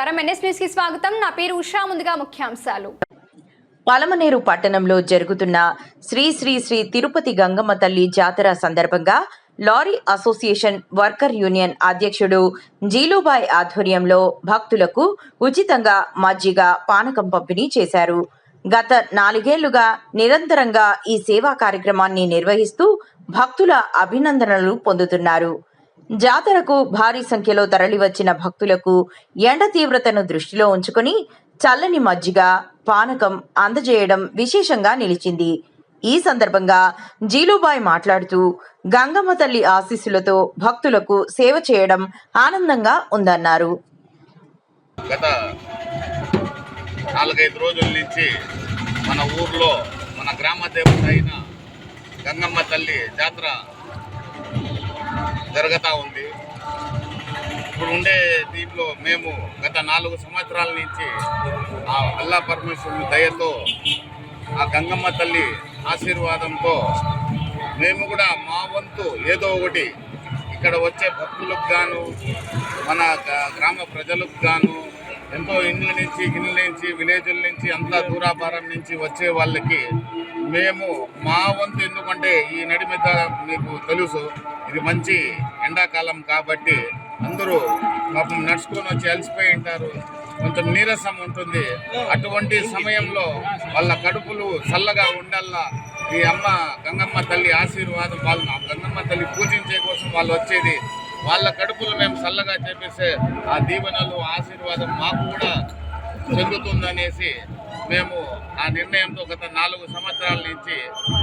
నమస్కారం NS news కి స్వాగతం. నా పేరు ఉషా. ముందుగా ముఖ్యాంశాలు. పలమనేరు పట్టణంలో జరుగుతున్న శ్రీ శ్రీ శ్రీ తిరుపతి గంగమ్మ తల్లి జాతర సందర్భంగా లారీ అసోసియేషన్ వర్కర్ యూనియన్ అధ్యక్షుడు జీలుబాయ్ ఆధ్వర్యంలో భక్తులకు ఉచితంగా మజ్జిగ పానకం పంపిణీ చేశారు. గత 4 ఏళ్లుగా నిరంతరంగా ఈ సేవా కార్యక్రమాన్ని నిర్వహిస్తూ భక్తుల అభినందనలు పొందుతున్నారు. జాతరకు భారీ సంఖ్యలో తరలివచ్చిన భక్తులకు ఎండ తీవ్రతను దృష్టిలో ఉంచుకొని చల్లని మజ్జిగ పానకం అందజేయడం విశేషంగా నిలిచింది. ఈ సందర్భంగా జీలుబాయ్ మాట్లాడుతూ గంగమ్మ తల్లి ఆశీస్సులతో భక్తులకు సేవ చేయడం ఆనందంగా ఉందన్నారు. గత 4-5 రోజుల నుంచి మన ఊర్లో మన గ్రామ దేవత అయిన గంగమ్మ తల్లి జాతర జరుగుతూ ఉంది. ఇప్పుడు ఉండే దీంట్లో మేము గత 4 సంవత్సరాల నుంచి ఆ అల్లా పరమేశ్వరుని దయతో ఆ గంగమ్మ తల్లి ఆశీర్వాదంతో మేము కూడా మా వంతు ఏదో ఒకటి ఇక్కడ వచ్చే భక్తులకు గాను మన గ్రామ ప్రజలకు గాను ఎంతో ఇండ్ల నుంచి విలేజ్ల నుంచి అంతా దూరాభారం నుంచి వచ్చే వాళ్ళకి మేము మా వంతు, ఎందుకంటే ఈ నడి మీద మీకు తెలుసు ఇది మంచి ఎండాకాలం కాబట్టి అందరూ పాపం నడుచుకొని వచ్చి అలసిపోయి ఉంటారు, కొంచెం నీరసం ఉంటుంది. అటువంటి సమయంలో వాళ్ళ కడుపులు చల్లగా ఉండాలా, ఈ అమ్మ గంగమ్మ తల్లి ఆశీర్వాదం, వాళ్ళు గంగమ్మ తల్లి పూజించే కోసం వాళ్ళు వచ్చేది, వాళ్ళ కడుపులు మేము చల్లగా చేపేసే ఆ దీవెనలు ఆశీర్వాదం మాకు కూడా చెందుతుందనేసి మేము ఆ నిర్ణయంతో గత 4 సంవత్సరాల నుంచి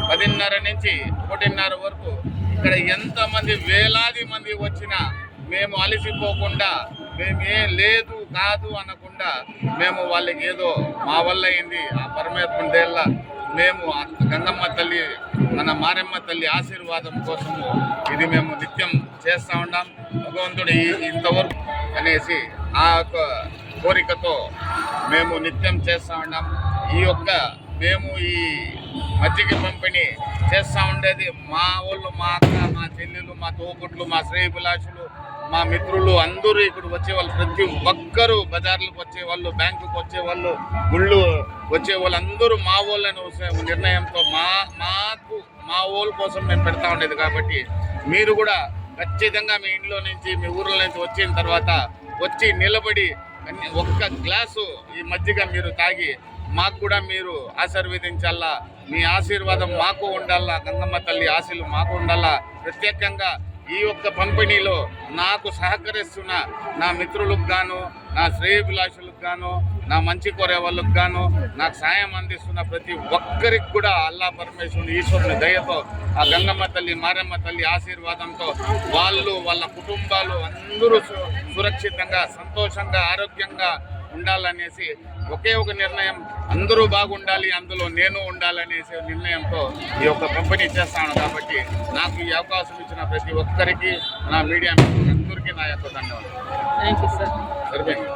10:30 నుంచి 1:30 వరకు ఇక్కడ ఎంతమంది వేలాది మంది వచ్చినా మేము అలసిపోకుండా, మేమేం లేదు కాదు అనకుండా మేము వాళ్ళకి ఏదో మా వల్ల అయింది ఆ పరమాత్మ దేళ్ళ మేము గంగమ్మ తల్లి మన మారెమ్మ తల్లి ఆశీర్వాదం కోసము ఇది మేము నిత్యం చేస్తూ ఉన్నాం. భగవంతుడు ఇంతవరకు అనేసి ఆ యొక్క కోరికతో మేము నిత్యం చేస్తూ ఉన్నాం. మేము ఈ మజ్జిగ పంపిణీ చేస్తూ ఉండేది మా వాళ్ళు, మా అక్క, మా చెల్లెలు, మా తోబుట్లు, మా శ్రేయభిలాషులు, మా మిత్రులు అందరూ ఇక్కడ వచ్చేవాళ్ళు. ప్రతి ఒక్కరూ బజార్లకు వచ్చేవాళ్ళు, బ్యాంకుకు వచ్చేవాళ్ళు, గుళ్ళు వచ్చేవాళ్ళు అందరూ మా వాళ్ళని నిర్ణయంతో మా ఊళ్ళ కోసం మేము పెడతా ఉండేది. కాబట్టి మీరు కూడా ఖచ్చితంగా మీ ఇంట్లో నుంచి మీ ఊర్ల నుంచి వచ్చిన తర్వాత వచ్చి నిలబడి ఒక్క గ్లాసు ఈ మజ్జిగ మీరు తాగి మాకు కూడా మీరు ఆశీర్వదించాలా, మీ ఆశీర్వాదం మాకు ఉండాలా, గంగమ్మ తల్లి ఆశీలు మాకు ఉండాలా. ప్రత్యేకంగా ఈ యొక్క పంపిణీలో నాకు సహకరిస్తున్న నా మిత్రులకు గాను, నా శ్రేయభిలాషులకు గాను, నా మంచి కోరే వాళ్ళకు గాను, నాకు సాయం అందిస్తున్న ప్రతి ఒక్కరికి కూడా అల్లా పరమేశ్వరుని ఈశ్వరుని దయతో ఆ గంగమ్మ తల్లి మారమ్మ తల్లి ఆశీర్వాదంతో వాళ్ళు, వాళ్ళ కుటుంబాలు అందరూ సురక్షితంగా, సంతోషంగా, ఆరోగ్యంగా ఉండాలనేసి ఒకే ఒక నిర్ణయం, అందరూ బాగుండాలి, అందులో నేను ఉండాలనేసి నిర్ణయంతో ఈ యొక్క పంపిణీ చేస్తాను. కాబట్టి నాకు ఈ అవకాశం ఇచ్చిన ప్రతి ఒక్కరికి, నా మీడియా అందరికీ నా యొక్క ధన్యవాదాలు. Thank you sir. సరిపోయింది.